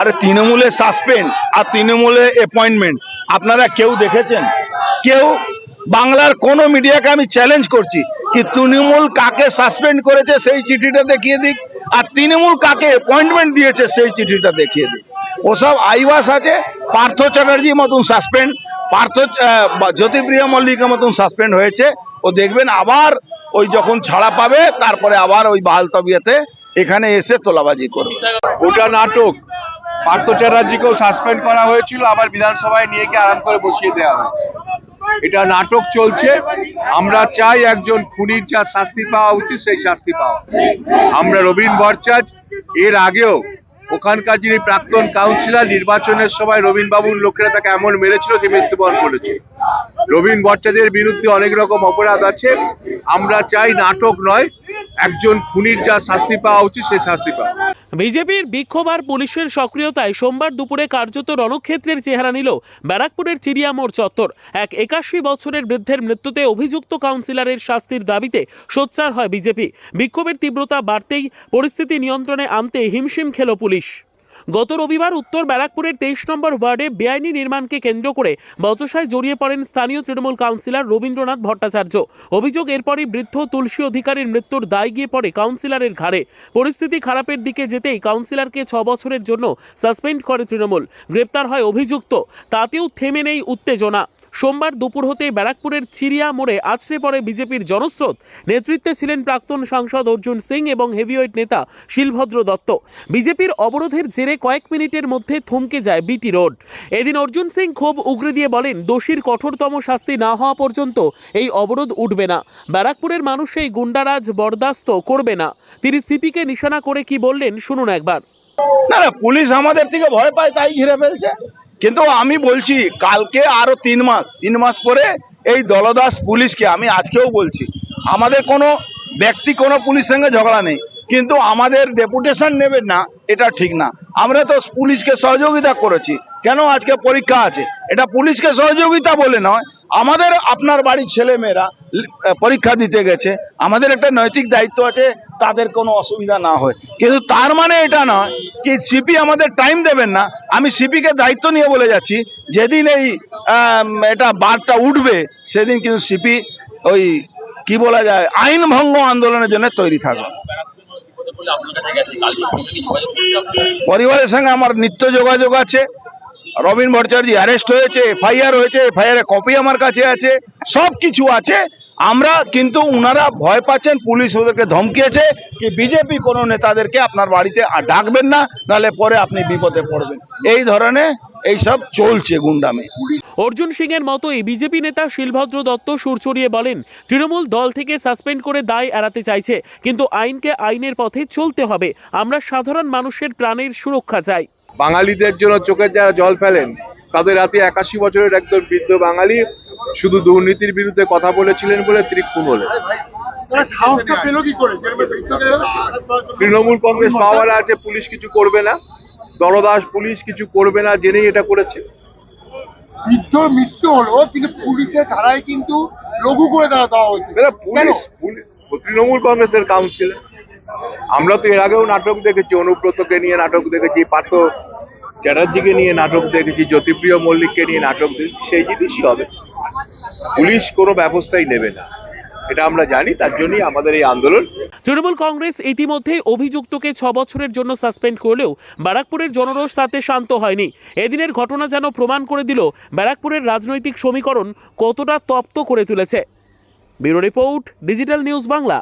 আরে তৃণমূলে সাসপেন্ড আর তৃণমূলে অ্যাপয়েন্টমেন্ট আপনারা কেউ দেখেছেন? কেউ? বাংলার কোন মিডিয়াকে আমি চ্যালেঞ্জ করছি কি তৃণমূল কাকে সাসপেন্ড করেছে সেই চিঠিটা দেখিয়ে দিক, আর তৃণমূল কাকে অ্যাপয়েন্টমেন্ট দিয়েছে সেই চিঠিটা দেখিয়ে দিক। ওসব আইওয়াস আছে। পার্থ চ্যাটার্জি মতন সাসপেন্ড, জ্যোতিপ্রিয়া মল্লিকের মতন সাসপেন্ড হয়েছে। ও দেখবেন আবার ওই যখন ছাড়া পাবে তারপরে আবার ওই বাহাল তবিয়তে এখানে এসে তোলাবাজি করবে। ওটা নাটক। পার্থ চ্যাটার্জিকেও সাসপেন্ড করা হয়েছিল, আবার বিধানসভায় নিয়ে গিয়ে আরাম করে বসিয়ে দেওয়া হয়েছে। এটা নাটক চলছে। আমরা চাই একজন খুনির যা শাস্তি পাওয়া উচিত সেই শাস্তি পাওয়া। আমরা রবীন ভট্টাচার্য এর আগেও ওখানকার যিনি প্রাক্তন কাউন্সিলর, নির্বাচনের সময় রবীন বাবুর লোকেরা তাকে এমন মেরেছিল সে মৃত্যুবরণ করেছে। রবীন ভট্টাচার্যের বিরুদ্ধে অনেক রকম অপরাধ আছে। আমরা চাই নাটক নয়, একজন খুনির যা শাস্তি পাওয়া উচিত সেই শাস্তি পাওয়া। বিজেপির বিক্ষোভ আর পুলিশের সক্রিয়তায় সোমবার দুপুরে কার্যত রণক্ষেত্রের চেহারা নিল ব্যারাকপুরের চিড়িয়ামোড় চত্বর। এক 81 বছরের বৃদ্ধের মৃত্যুতে অভিযুক্ত কাউন্সিলরের শাস্তির দাবিতে সোচ্চার হয় বিজেপি। বিক্ষোভের তীব্রতা বাড়তেই পরিস্থিতি নিয়ন্ত্রণে আনতে হিমশিম খেল পুলিশ। গত রবিবার উত্তর ব্যারাকপুরের 23 নম্বর ওয়ার্ডে বেআইনি নির্মাণকে কেন্দ্র করে বচসায় জড়িয়ে পড়েন স্থানীয় তৃণমূল কাউন্সিলর রবীন্দ্রনাথ ভট্টাচার্য। অভিযোগ, এরপরই বৃদ্ধ তুলসী অধিকারীর মৃত্যুর দায় গিয়ে পড়ে কাউন্সিলরের ঘাড়ে। পরিস্থিতি খারাপের দিকে যেতেই কাউন্সিলরকে 6 বছরের জন্য সাসপেন্ড করে তৃণমূল। গ্রেপ্তার হয় অভিযুক্ত। তাতেও থেমে নেই উত্তেজনা। সোমবার দুপুর হতে ব্যারাকপুরের চিড়িয়া মোড়ে আছড়ে পড়ে বিজেপির জনস্রোত। নেতৃত্বে ছিলেন প্রাক্তন সাংসদ অর্জুন সিং এবং হেভিওয়েট নেতা শিলভদ্র দত্ত। বিজেপির অবরোধের জেরে কয়েক মিনিটের মধ্যে থমকে যায় বিটি রোড। এদিন অর্জুন সিং ক্ষোভ উগরে দিয়ে বলেন, দোষীর কঠোরতম শাস্তি না হওয়া পর্যন্ত এই অবরোধ উঠবে না। ব্যারাকপুরের মানুষ এই গুন্ডারাজ বরদাস্ত করবে না। তিনি সিপিকে নিশানা করে কি বললেন শুনুন একবার। না না, পুলিশ আমাদের থেকে ভয় পায় তাই ঘিরে ফেলছে। কিন্তু আমি বলছি কালকে আরো 3 মাস পরে এই দলদাস পুলিশকে, আমি আজকেও বলছি আমাদের কোনো ব্যক্তি কোনো পুলিশের সঙ্গে ঝগড়া নেই, কিন্তু আমাদের ডেপুটেশন নেবেন না এটা ঠিক না। আমরা তো পুলিশকে সহযোগিতা করেছি, কেন আজকে পরীক্ষা আছে এটা পুলিশকে সহযোগিতা বলে নয়। আমাদের আপনার বাড়ির ছেলে মেয়েরা পরীক্ষা দিতে গেছে, আমাদের একটা নৈতিক দায়িত্ব আছে তাদের কোনো অসুবিধা না হয়। কিন্তু তার মানে এটা নয় কি সিপি আমাদের টাইম দেবেন না। আমি সিপিকে দায়িত্ব নিয়ে বলে যাচ্ছি, যেদিন এই এটা বারটা উঠবে সেদিন কিন্তু সিপি ওই কি বলা যায় আইন ভঙ্গ আন্দোলনের জন্য তৈরি থাকবে। পরিবারের সঙ্গে আমার নিত্য যোগাযোগ আছে। রবীন ভট্টাচার্য অ্যারেস্ট হয়েছে, এফআইআর হয়েছে, এফআইআর এর কপি আমার কাছে আছে, সব কিছু আছে। আমরা কিন্তু উনারা ভয় পাচ্ছেন, পুলিশ ওদেরকে ধমকিয়েছে কি বিজেপি কোনো নেতাদেরকে আপনার বাড়িতে ডাকবেন না, নাহলে পরে আপনি বিপদে পড়বেন। এই ধরনের এইসব চলছে গুন্ডামি। অর্জুন সিং এর মতোই বিজেপি নেতা শিলভদ্র দত্ত সুর চড়িয়ে বলেন, তৃণমূল দল থেকে সাসপেন্ড করে দায় এড়াতে চাইছে, কিন্তু আইনকে আইনের পথে চলতে হবে। আমরা সাধারণ মানুষের প্রাণের সুরক্ষা চাই। বাঙালিদের জন্য চোখের যারা জল ফেলেন তাদের রাতে 81 বছরের একজন বৃদ্ধ বাঙালি শুধু দুর্নীতির বিরুদ্ধে কথা বলেছিলেন বলে তিনি খুন হলেন। তৃণমূল কংগ্রেস পাওয়ারে আছে, পুলিশ কিছু করবে না, দলদাস পুলিশ কিছু করবে না জেনেই এটা করেছে। বৃদ্ধ মৃত্যু হলো কিন্তু পুলিশের ধারায় কিন্তু লঘু করে দেওয়া হয়েছে। পুলিশ তৃণমূল কংগ্রেসের কাউন্সিল। আমরা তো এর আগেও নাটক দেখেছি, অনুব্রতকে নিয়ে নাটক দেখেছি, পার্থ চ্যাটার্জিকে নিয়ে নাটক দেখেছি, জ্যোতিপ্রিয় মল্লিককে নিয়ে নাটক দেখেছি। সেই জিনিসই হবে, পুলিশ কোনো ব্যবস্থাই নেবে না, এটা আমরা জানি। তার জন্যই আমাদের এই আন্দোলন। তৃণমূল কংগ্রেস ইতিমধ্যে অভিযুক্তকে 6 বছরের জন্য সাসপেন্ড করলেও ব্যারাকপুরের জনরোষ তাতে শান্ত হয়নি। এদিনের ঘটনা যেন প্রমাণ করে দিল ব্যারাকপুরের রাজনৈতিক সমীকরণ কতটা তপ্ত করে তুলেছে। Bureau report, digital news Bangla.